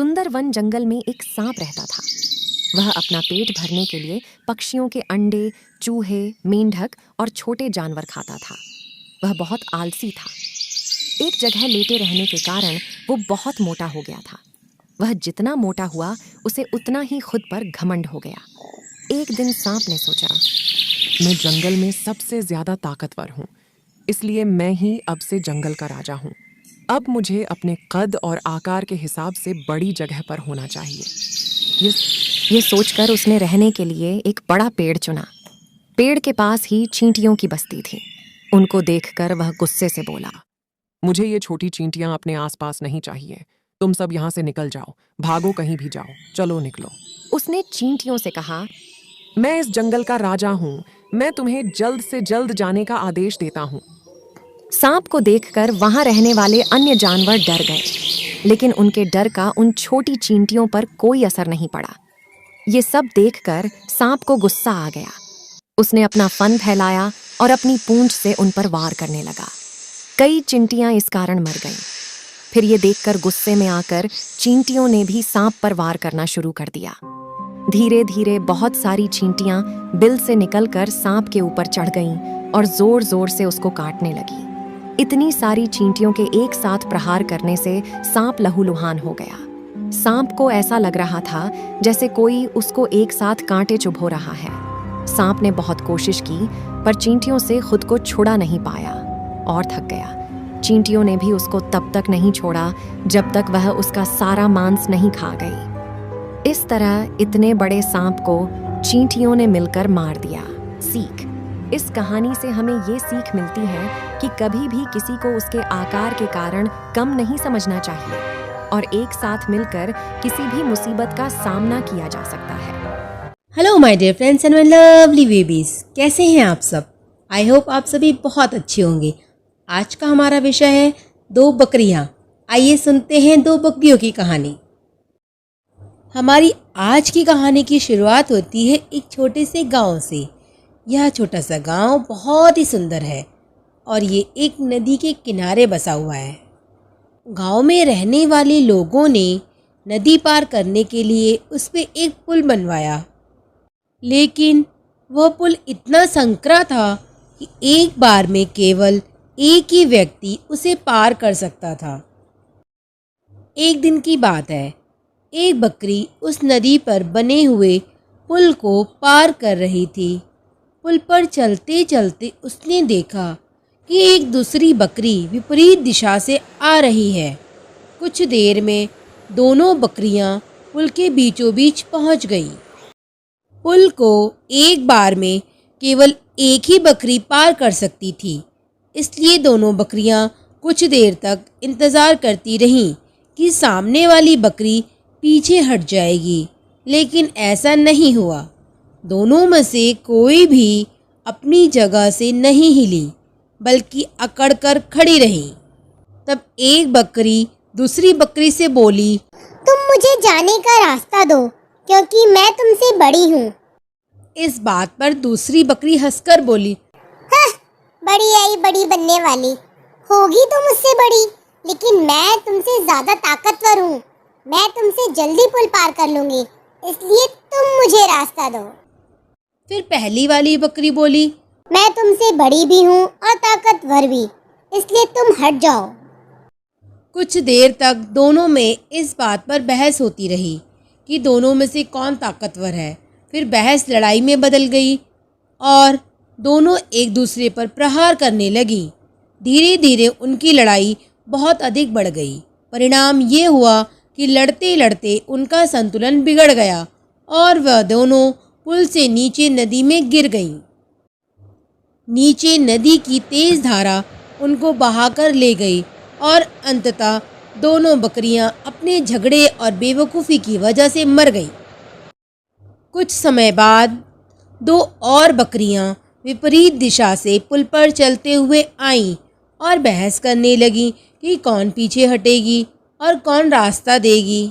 सुंदर वन जंगल में एक सांप रहता था। वह अपना पेट भरने के लिए पक्षियों के अंडे, चूहे, मेंढक और छोटे जानवर खाता था। वह बहुत आलसी था। एक जगह लेटे रहने के कारण वो बहुत मोटा हो गया था। वह जितना मोटा हुआ उसे उतना ही खुद पर घमंड हो गया। एक दिन सांप ने सोचा, मैं जंगल में सबसे ज्यादा ताकतवर हूँ, इसलिए मैं ही अब से जंगल का राजा हूँ। अब मुझे अपने कद और आकार के हिसाब से बड़ी जगह पर होना चाहिए। ये सोचकर उसने रहने के लिए एक बड़ा पेड़ चुना। पेड़ के पास ही चींटियों की बस्ती थी। उनको देखकर वह गुस्से से बोला, मुझे ये छोटी चींटियां अपने आसपास नहीं चाहिए। तुम सब यहाँ से निकल जाओ, भागो कहीं भी जाओ, चलो निकलो। उसने चींटियों से कहा, मैं इस जंगल का राजा हूँ, मैं तुम्हें जल्द से जल्द जाने का आदेश देता हूँ। सांप को देखकर वहां रहने वाले अन्य जानवर डर गए, लेकिन उनके डर का उन छोटी चींटियों पर कोई असर नहीं पड़ा। ये सब देखकर सांप को गुस्सा आ गया। उसने अपना फन फैलाया और अपनी पूंछ से उन पर वार करने लगा। कई चींटियां इस कारण मर गईं। फिर ये देखकर गुस्से में आकर चींटियों ने भी सांप पर वार करना शुरू कर दिया। धीरे धीरे बहुत सारी चींटियां बिल से निकलकर सांप के ऊपर चढ़ गईं और जोर जोर से उसको काटने लगी। इतनी सारी चींटियों के एक साथ प्रहार करने से सांप लहूलुहान हो गया। सांप को ऐसा लग रहा था जैसे कोई उसको एक साथ कांटे चुभो रहा है। सांप ने बहुत कोशिश की, पर चींटियों से खुद को छुड़ा नहीं पाया और थक गया। चींटियों ने भी उसको तब तक नहीं छोड़ा जब तक वह उसका सारा मांस नहीं खा गई। इस तरह इतने बड़े सांप को चींटियों ने मिलकर मार दिया। सीख: इस कहानी से हमें ये सीख मिलती है कि कभी भी किसी को उसके आकार के कारण कम नहीं समझना चाहिए और एक साथ मिलकर किसी भी मुसीबत का सामना किया जा सकता है। Hello my dear friends and my lovely babies, कैसे हैं आप सब? आई होप आप सभी बहुत अच्छे होंगे। आज का हमारा विषय है दो बकरियां। आइए सुनते हैं दो बकरियों की कहानी। हमारी आज की कहानी की शुरुआत होती है एक छोटे से गांव से। यह छोटा सा गांव बहुत ही सुंदर है और ये एक नदी के किनारे बसा हुआ है। गांव में रहने वाले लोगों ने नदी पार करने के लिए उस पर एक पुल बनवाया, लेकिन वह पुल इतना संकरा था कि एक बार में केवल एक ही व्यक्ति उसे पार कर सकता था। एक दिन की बात है, एक बकरी उस नदी पर बने हुए पुल को पार कर रही थी। पुल पर चलते चलते उसने देखा कि एक दूसरी बकरी विपरीत दिशा से आ रही है। कुछ देर में दोनों बकरियां पुल के बीचों बीच पहुंच गईं। पुल को एक बार में केवल एक ही बकरी पार कर सकती थी, इसलिए दोनों बकरियां कुछ देर तक इंतज़ार करती रहीं कि सामने वाली बकरी पीछे हट जाएगी, लेकिन ऐसा नहीं हुआ। दोनों में से कोई भी अपनी जगह से नहीं हिली, बल्कि अकड़ कर खड़ी रही। तब एक बकरी दूसरी बकरी से बोली, तुम मुझे जाने का रास्ता दो, क्योंकि मैं तुमसे बड़ी हूँ। इस बात पर दूसरी बकरी हंसकर बोली, बड़ी आई बड़ी बनने वाली, होगी तो मुझसे बड़ी, लेकिन मैं तुमसे ज्यादा ताकतवर हूँ। मैं तुमसे जल्दी पुल पार कर लूंगी, इसलिए तुम मुझे रास्ता दो। फिर पहली वाली बकरी बोली, मैं तुमसे बड़ी भी हूँ और ताकतवर भी, इसलिए तुम हट जाओ। कुछ देर तक दोनों में इस बात पर बहस होती रही कि दोनों में से कौन ताकतवर है। फिर बहस लड़ाई में बदल गई और दोनों एक दूसरे पर प्रहार करने लगी। धीरे धीरे उनकी लड़ाई बहुत अधिक बढ़ गई। परिणाम ये हुआ कि लड़ते लड़ते उनका संतुलन बिगड़ गया और वह दोनों पुल से नीचे नदी में गिर गईं। नीचे नदी की तेज धारा उनको बहाकर ले गई और अंततः दोनों बकरियां अपने झगड़े और बेवकूफ़ी की वजह से मर गईं। कुछ समय बाद दो और बकरियां विपरीत दिशा से पुल पर चलते हुए आईं और बहस करने लगीं कि कौन पीछे हटेगी और कौन रास्ता देगी।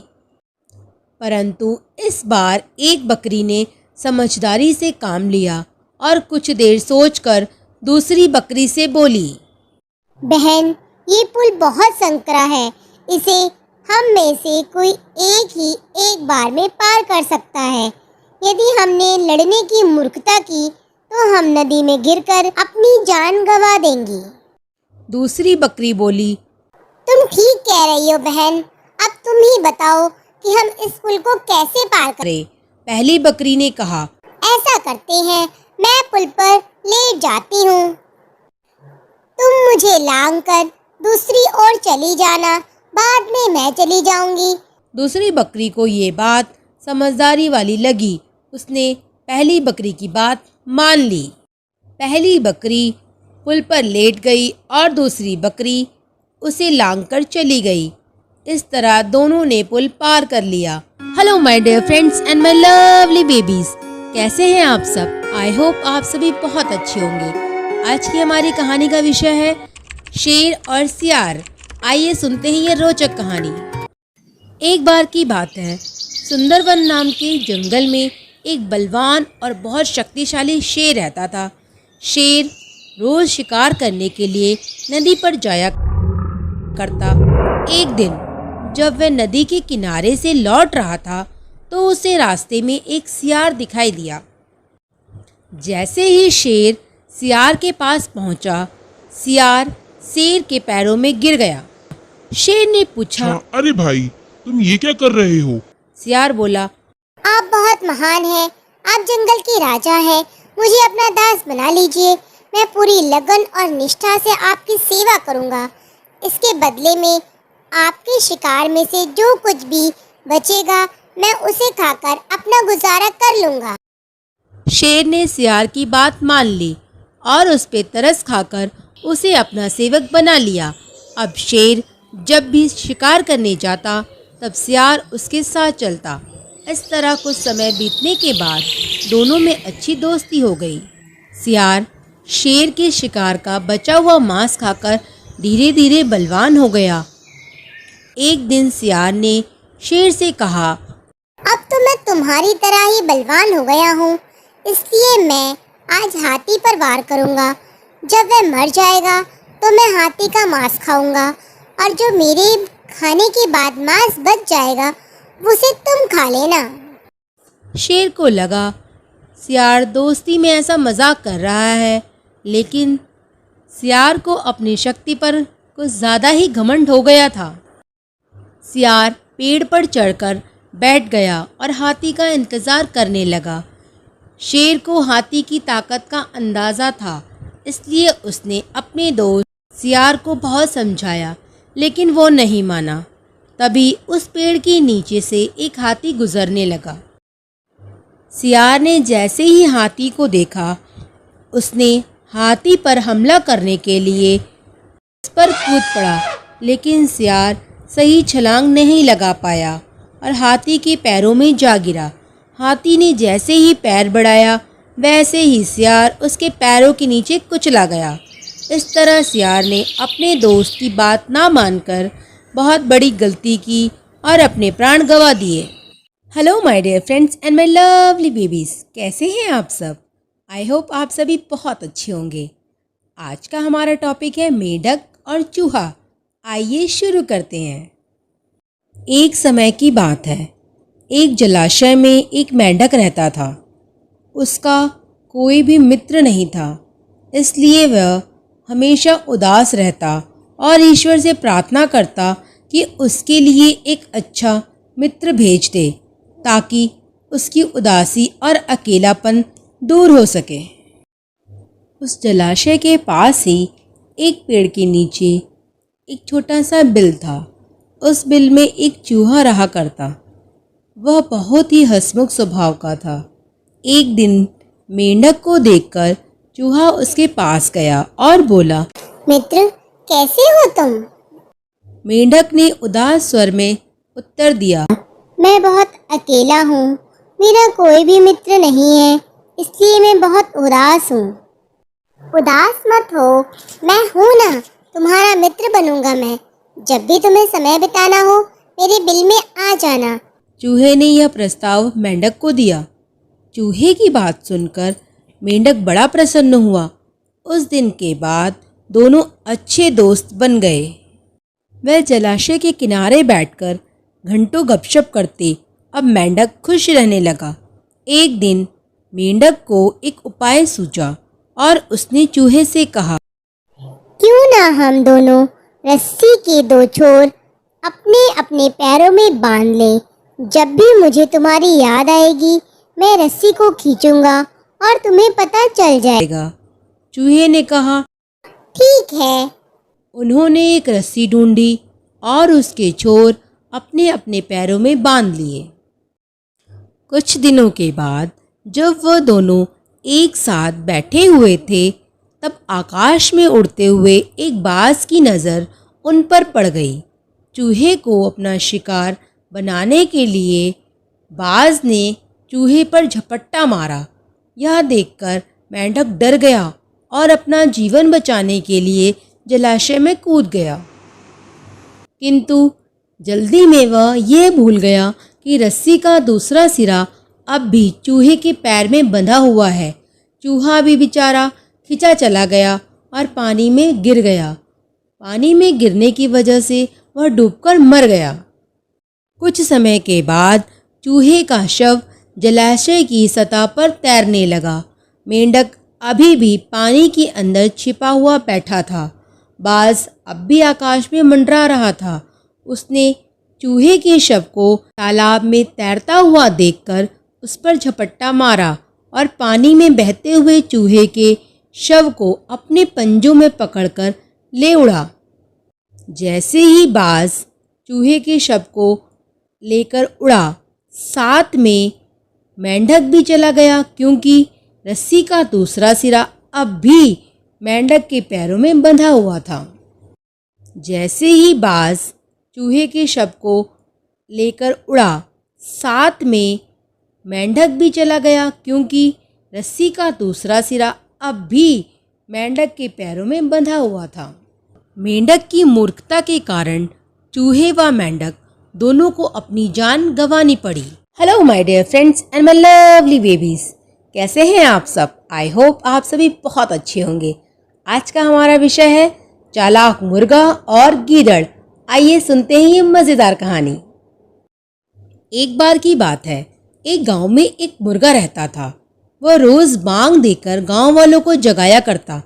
परंतु इस बार एक बकरी ने समझदारी से काम लिया और कुछ देर सोचकर दूसरी बकरी से बोली, बहन, ये पुल बहुत संकरा है, इसे हम में से कोई एक ही एक बार में पार कर सकता है। यदि हमने लड़ने की मूर्खता की तो हम नदी में गिरकर अपनी जान गंवा देंगी। दूसरी बकरी बोली, तुम ठीक कह रही हो बहन। अब तुम ही बताओ कि हम इस पुल को कैसे पार करें। अरे पहली बकरी ने कहा, ऐसा करते हैं, मैं पुल पर लेट जाती हूँ, तुम मुझे लांग कर दूसरी ओर चली जाना, बाद में मैं चली जाऊंगी। दूसरी बकरी को ये बात समझदारी वाली लगी। उसने पहली बकरी की बात मान ली। पहली बकरी पुल पर लेट गई और दूसरी बकरी उसे लांग कर चली गई। इस तरह दोनों ने पुल पार कर लिया। Hello my dear friends and my lovely babies, कैसे हैं आप सब? आई होप आप सभी बहुत अच्छे होंगे। आज की हमारी कहानी का विषय है शेर और सियार। आइए सुनते हैं ये रोचक कहानी। एक बार की बात है, सुंदरवन नाम के जंगल में एक बलवान और बहुत शक्तिशाली शेर रहता था। शेर रोज शिकार करने के लिए नदी पर जाया करता। एक दिन जब वह नदी के किनारे से लौट रहा था तो उसे रास्ते में एक सियार दिखाई दिया। जैसे ही शेर सियार के पास पहुंचा, सियार शेर के पैरों में गिर गया। शेर ने पूछा, अरे भाई, तुम ये क्या कर रहे हो? सियार बोला, आप बहुत महान हैं, आप जंगल के राजा हैं, मुझे अपना दास बना लीजिए। मैं पूरी लगन और निष्ठा से आपकी सेवा करूंगा। इसके बदले में आपके शिकार में से जो कुछ भी बचेगा मैं उसे खाकर अपना गुजारा कर लूंगा। शेर ने सियार की बात मान ली और उस पे तरस खाकर उसे अपना सेवक बना लिया। अब शेर जब भी शिकार करने जाता तब सियार उसके साथ चलता। इस तरह कुछ समय बीतने के बाद दोनों में अच्छी दोस्ती हो गई। सियार शेर के शिकार का बचा हुआ मांस खाकर धीरे धीरे बलवान हो गया। एक दिन सियार ने शेर से कहा, अब तो मैं तुम्हारी तरह ही बलवान हो गया हूँ, इसलिए मैं आज हाथी पर वार करूँगा। जब वह मर जाएगा तो मैं हाथी का मांस खाऊंगा और जो मेरे खाने के बाद मांस बच जाएगा उसे तुम खा लेना। शेर को लगा सियार दोस्ती में ऐसा मजाक कर रहा है, लेकिन सियार को अपनी शक्ति पर कुछ ज़्यादा ही घमंड हो गया था। सियार पेड़ पर चढ़कर बैठ गया और हाथी का इंतज़ार करने लगा। शेर को हाथी की ताकत का अंदाज़ा था, इसलिए उसने अपने दोस्त सियार को बहुत समझाया, लेकिन वो नहीं माना। तभी उस पेड़ के नीचे से एक हाथी गुजरने लगा। सियार ने जैसे ही हाथी को देखा, उसने हाथी पर हमला करने के लिए उस पर कूद पड़ा, लेकिन सियार सही छलांग नहीं लगा पाया और हाथी के पैरों में जा गिरा। हाथी ने जैसे ही पैर बढ़ाया, वैसे ही सियार उसके पैरों के नीचे कुचला गया। इस तरह सियार ने अपने दोस्त की बात ना मानकर बहुत बड़ी गलती की और अपने प्राण गंवा दिए। Hello my dear friends and my lovely babies, कैसे हैं आप सब? आई होप आप सभी बहुत अच्छे होंगे। आज का हमारा टॉपिक है मेंढक और चूहा। आइए शुरू करते हैं। एक समय की बात है, एक जलाशय में एक मेंढक रहता था। उसका कोई भी मित्र नहीं था, इसलिए वह हमेशा उदास रहता और ईश्वर से प्रार्थना करता कि उसके लिए एक अच्छा मित्र भेज दे, ताकि उसकी उदासी और अकेलापन दूर हो सके। उस जलाशय के पास ही एक पेड़ के नीचे एक छोटा सा बिल था। उस बिल में एक चूहा रहा करता। वह बहुत ही हंसमुख स्वभाव का था। एक दिन मेंढक को देखकर चूहा उसके पास गया और बोला, मित्र, कैसे हो तुम? मेंढक ने उदास स्वर में उत्तर दिया, मैं बहुत अकेला हूँ, मेरा कोई भी मित्र नहीं है, इसलिए मैं बहुत उदास हूँ। उदास मत हो, मैं हूँ ना, तुम्हारा मित्र बनूंगा मैं। जब भी तुम्हें समय बिताना हो मेरे बिल में आ जाना। चूहे ने यह प्रस्ताव मेंढक को दिया। चूहे की बात सुनकर मेंढक बड़ा प्रसन्न हुआ। उस दिन के बाद दोनों अच्छे दोस्त बन गए। वह जलाशय के किनारे बैठकर घंटों गपशप करते अब मेंढक खुश रहने लगा। एक दिन मेंढक को एक उपाय सूझा और उसने चूहे से कहा, क्यों ना हम दोनों रस्सी के दो छोर अपने अपने पैरों में बांध लें। जब भी मुझे तुम्हारी याद आएगी मैं रस्सी को खींचूंगा और तुम्हें पता चल जाएगा। चूहे ने कहा, ठीक है। उन्होंने एक रस्सी ढूंढी और उसके छोर अपने अपने पैरों में बांध लिए। कुछ दिनों के बाद जब वह दोनों एक साथ बैठे हुए थे तब आकाश में उड़ते हुए एक बाज की नज़र उन पर पड़ गई। चूहे को अपना शिकार बनाने के लिए बाज ने चूहे पर झपट्टा मारा। यह देखकर मेंढक डर गया और अपना जीवन बचाने के लिए जलाशय में कूद गया। किंतु जल्दी में वह यह भूल गया कि रस्सी का दूसरा सिरा अब भी चूहे के पैर में बंधा हुआ है। चूहा भी बेचारा खिंचा चला गया और पानी में गिर गया। पानी में गिरने की वजह से वह डूबकर मर गया। कुछ समय के बाद चूहे का शव जलाशय की सतह पर तैरने लगा। मेंढक अभी भी पानी के अंदर छिपा हुआ बैठा था। बाज अब भी आकाश में मंडरा रहा था। उसने चूहे के शव को तालाब में तैरता हुआ देखकर उस पर झपट्टा मारा और पानी में बहते हुए चूहे के शव को अपने पंजों में पकड़कर ले उड़ा। जैसे ही बाज चूहे के शव को लेकर उड़ा, साथ में मेंढक भी चला गया, क्योंकि रस्सी का दूसरा सिरा अब भी मेंढक के पैरों में बंधा हुआ था। जैसे ही बाज चूहे के शव को लेकर उड़ा, साथ में मेंढक भी चला गया, क्योंकि रस्सी का दूसरा सिरा अब भी मेंढक के पैरों में बंधा हुआ था। मेंढक की मूर्खता के कारण चूहे व मेंढक दोनों को अपनी जान गंवानी पड़ी। Hello my dear friends and my lovely babies, कैसे हैं आप सब? आई होप आप सभी बहुत अच्छे होंगे। आज का हमारा विषय है चालाक मुर्गा और गीदड़। आइए सुनते हैं ये मज़ेदार कहानी। एक बार की बात है, एक गांव में एक मुर्गा रहता था। वह रोज़ बांग देकर गांव वालों को जगाया करता।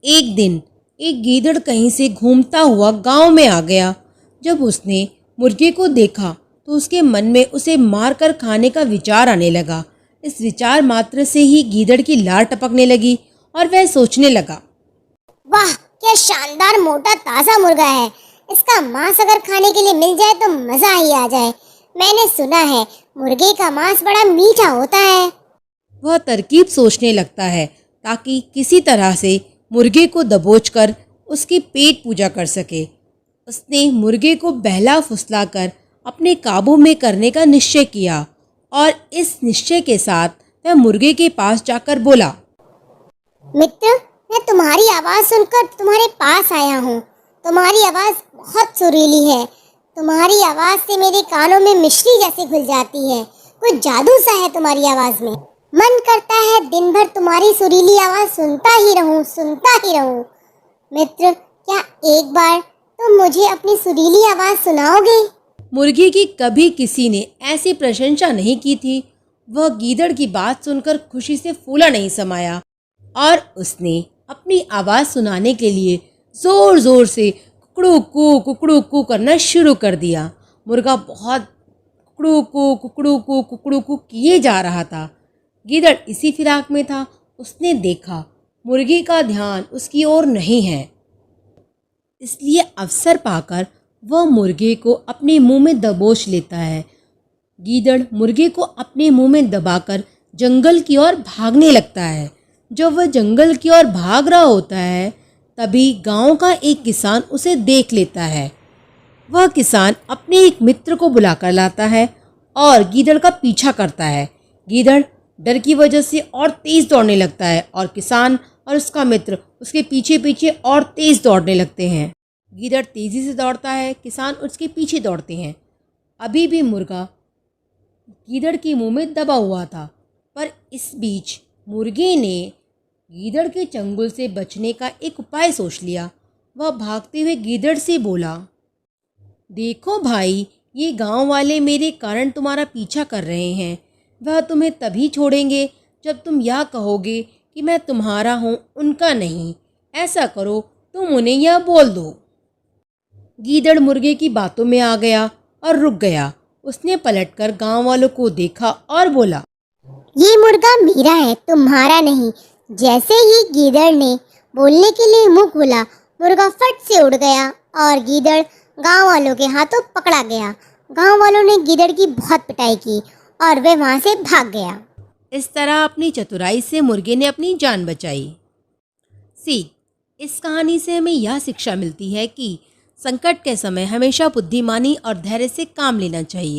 एक दिन एक गीदड़ कहीं से घूमता हुआ गांव में आ गया। जब उसने मुर्गे को देखा तो उसके मन में उसे मारकर खाने का विचार आने लगा। इस विचार मात्र से ही गीदड़ की लार टपकने लगी और वह सोचने लगा, वाह क्या शानदार मोटा ताज़ा मुर्गा है। इसका मांस अगर खाने के लिए मिल जाए तो मज़ा ही आ जाए। मैंने सुना है मुर्गे का मांस बड़ा मीठा होता है। वह तरकीब सोचने लगता है ताकि किसी तरह से मुर्गे को दबोचकर उसकी पेट पूजा कर सके। उसने मुर्गे को बहला फुसलाकर अपने काबू में करने का निश्चय किया और इस निश्चय के साथ वह मुर्गे के पास जाकर बोला, मित्र, मैं तुम्हारी आवाज़ सुनकर तुम्हारे पास आया हूँ। तुम्हारी आवाज़ बहुत सुरीली है। तुम्हारी आवाज़ से मेरे कानों में मिश्री जैसी घुल जाती है। कुछ जादू सा है तुम्हारी आवाज़ में। मन करता है दिन भर तुम्हारी सुरीली आवाज़ सुनता ही रहूं। मित्र, क्या एक बार तुम मुझे अपनी सुरीली आवाज़ सुनाओगे? मुर्गे की कभी किसी ने ऐसी प्रशंसा नहीं की थी। वह गीदड़ की बात सुनकर खुशी से फूला नहीं समाया और उसने अपनी आवाज़ सुनाने के लिए ज़ोर ज़ोर से कुकड़ू कू करना शुरू कर दिया। मुर्गा बहुत कुकड़ू कू किए जा रहा था। गीदड़ इसी फिराक में था। उसने देखा मुर्गे का ध्यान उसकी ओर नहीं है, इसलिए अवसर पाकर वह मुर्गे को अपने मुंह में दबोच लेता है। गीदड़ मुर्गे को अपने मुंह में दबाकर जंगल की ओर भागने लगता है। जब वह जंगल की ओर भाग रहा होता है तभी गांव का एक किसान उसे देख लेता है। वह किसान अपने एक मित्र को बुलाकर लाता है और गीदड़ का पीछा करता है। गीदड़ डर की वजह से और तेज़ दौड़ने लगता है और किसान और उसका मित्र उसके पीछे पीछे और तेज़ दौड़ने लगते हैं। गीदड़ तेज़ी से दौड़ता है, किसान उसके पीछे दौड़ते हैं। अभी भी मुर्गा गीदड़ के मुंह में दबा हुआ था, पर इस बीच मुर्गे ने गीदड़ के चंगुल से बचने का एक उपाय सोच लिया। वह भागते हुए गीदड़ से बोला, देखो भाई, ये गांव वाले मेरे कारण तुम्हारा पीछा कर रहे हैं। वह तुम्हें तभी छोड़ेंगे जब तुम यह कहोगे कि मैं तुम्हारा हूँ, उनका नहीं। ऐसा करो, तुम उन्हें यह बोल दो। गीदड़ मुर्गे की बातों में आ गया और रुक गया। उसने पलटकर गांव वालों को देखा और बोला, ये मुर्गा मेरा है, तुम्हारा नहीं। जैसे ही गीदड़ ने बोलने के लिए मुंह खोला, मुर्गा फट से उड़ गया और गीदड़ गांव वालों के हाथों पकड़ा गया। गांव वालों ने गीदड़ की बहुत पिटाई की और वह वहां से भाग गया। इस तरह अपनी चतुराई से मुर्गे ने अपनी जान बचाई। सीख, इस कहानी से हमें यह शिक्षा मिलती है कि संकट के समय हमेशा बुद्धिमानी और धैर्य से काम लेना चाहिए।